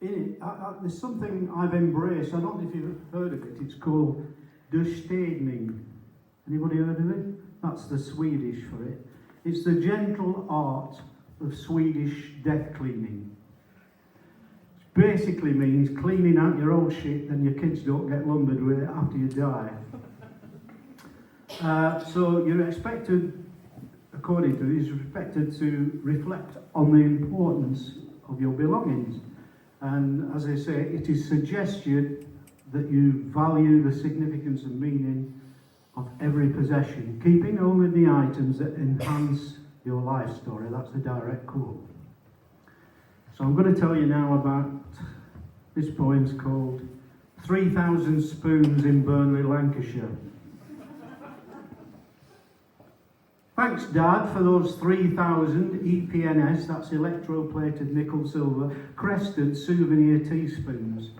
in it, there's something I've embraced. I don't know if you've heard of it. It's called dustegning. Anybody heard of it? That's the Swedish for it. It's the gentle art of Swedish death cleaning. It basically means cleaning out your old shit, then your kids don't get lumbered with it after you die. So you're expected, according to this, you're expected to reflect on the importance of your belongings. And as I say, it is suggested that you value the significance and meaning of every possession, keeping only the items that enhance your life story. That's a direct quote. So I'm going to tell you now about this poem's called 3,000 Spoons in Burnley, Lancashire. Thanks, Dad, for those 3,000 EPNS, that's electroplated nickel silver, crested souvenir teaspoons.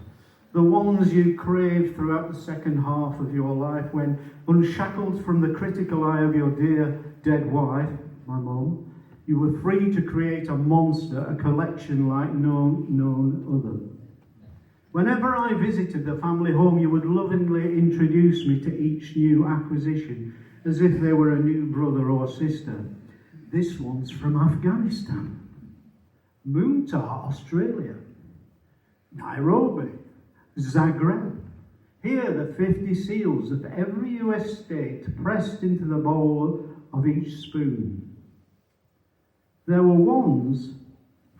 The ones you craved throughout the second half of your life when, unshackled from the critical eye of your dear dead wife, my mum, you were free to create a monster, a collection like none other. Whenever I visited the family home, you would lovingly introduce me to each new acquisition, as if they were a new brother or sister. This one's from Afghanistan, Moontar, Australia, Nairobi, Zagreb. Here the 50 seals of every US state pressed into the bowl of each spoon. There were ones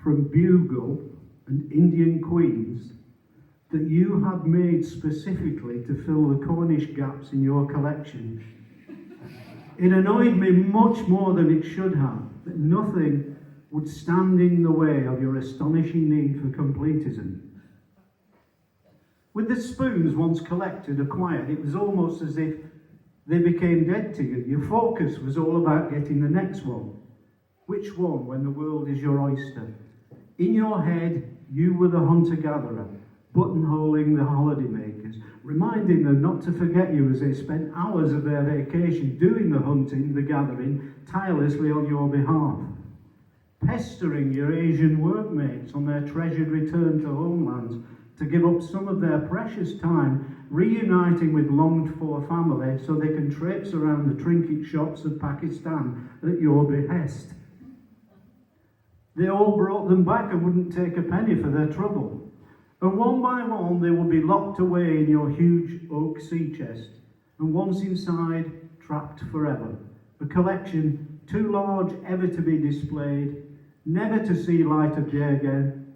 from Bugle and Indian Queens that you had made specifically to fill the Cornish gaps in your collection. It annoyed me much more than it should have, that nothing would stand in the way of your astonishing need for completism. With the spoons once collected, acquired, it was almost as if they became dead to you. Your focus was all about getting the next one. Which one, when the world is your oyster? In your head, you were the hunter-gatherer, buttonholing the holidaymakers, reminding them not to forget you as they spent hours of their vacation doing the hunting, the gathering, tirelessly on your behalf. Pestering your Asian workmates on their treasured return to homelands to give up some of their precious time reuniting with longed-for family so they can traipse around the trinket shops of Pakistan at your behest. They all brought them back and wouldn't take a penny for their trouble. And one by one they would be locked away in your huge oak sea chest, and once inside, trapped forever. A collection too large ever to be displayed, never to see light of day again,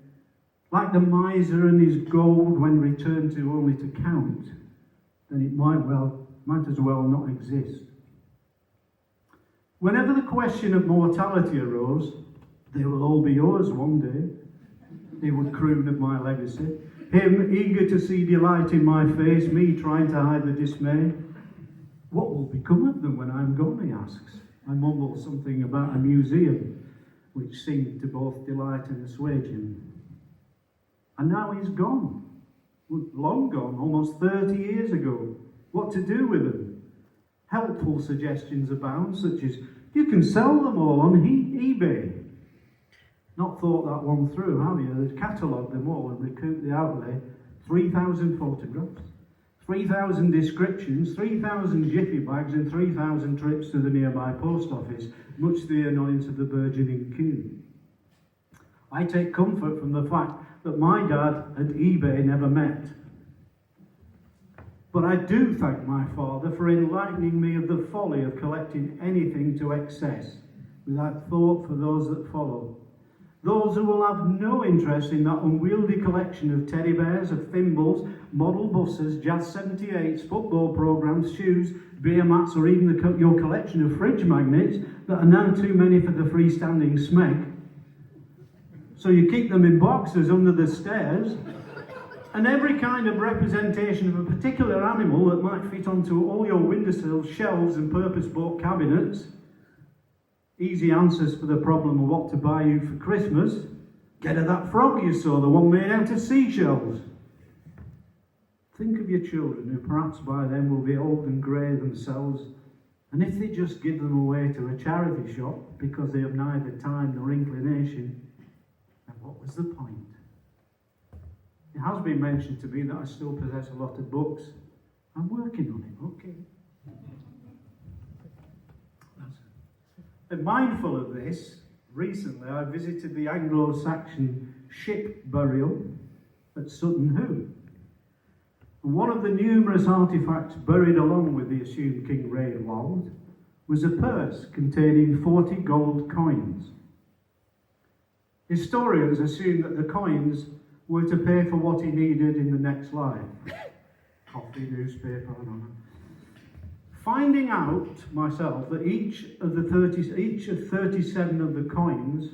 like the miser and his gold when returned to only to count, then it might as well not exist. Whenever the question of mortality arose, they will all be yours one day, he would croon of my legacy. Him eager to see delight in my face, me trying to hide the dismay. What will become of them when I'm gone, he asks. I mumble something about a museum, which seemed to both delight and assuage him. And now he's gone, long gone, almost 30 years ago. What to do with them? Helpful suggestions abound, such as, you can sell them all on eBay. Not thought that one through, have you? They'd catalogue them all and recoup the outlay. 3,000 photographs, 3,000 descriptions, 3,000 jiffy bags and 3,000 trips to the nearby post office, much to the annoyance of the burgeoning queue. I take comfort from the fact that my dad and eBay never met. But I do thank my father for enlightening me of the folly of collecting anything to excess, without thought for those that follow. Those who will have no interest in that unwieldy collection of teddy bears, of thimbles, model buses, Jazz 78s, football programmes, shoes, beer mats, or even your collection of fridge magnets that are now too many for the freestanding smeg. So you keep them in boxes under the stairs, and every kind of representation of a particular animal that might fit onto all your windowsills, shelves, and purpose-built cabinets. Easy answers for the problem of what to buy you for Christmas. Get her that frog you saw, the one made out of seashells. Think of your children, who perhaps by then will be old and grey themselves, and if they just give them away to a charity shop because they have neither time nor inclination, then what was the point? has been mentioned to me that I still possess a lot of books. I'm working on it, okay. And mindful of this, recently I visited the Anglo-Saxon ship burial at Sutton Hoo. And one of the numerous artefacts buried along with the assumed King Raedwald was a purse containing 40 gold coins. Historians assume that the coins were to pay for what he needed in the next life. Coffee, newspaper, I don't know. Finding out myself that each of 37 of the coins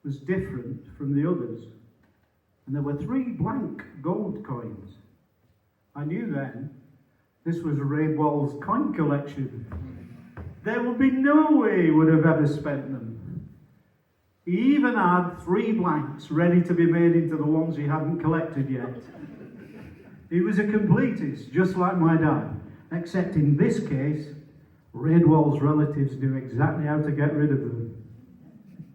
was different from the others, and there were 3 blank gold coins. I knew then this was Raedwald's coin collection. There would be no way he would have ever spent them. He even had 3 blanks ready to be made into the ones he hadn't collected yet. He was a completist, just like my dad, except in this case, Raedwald's relatives knew exactly how to get rid of them.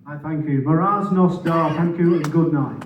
I thank you. Maraz Nostar, thank you and good night.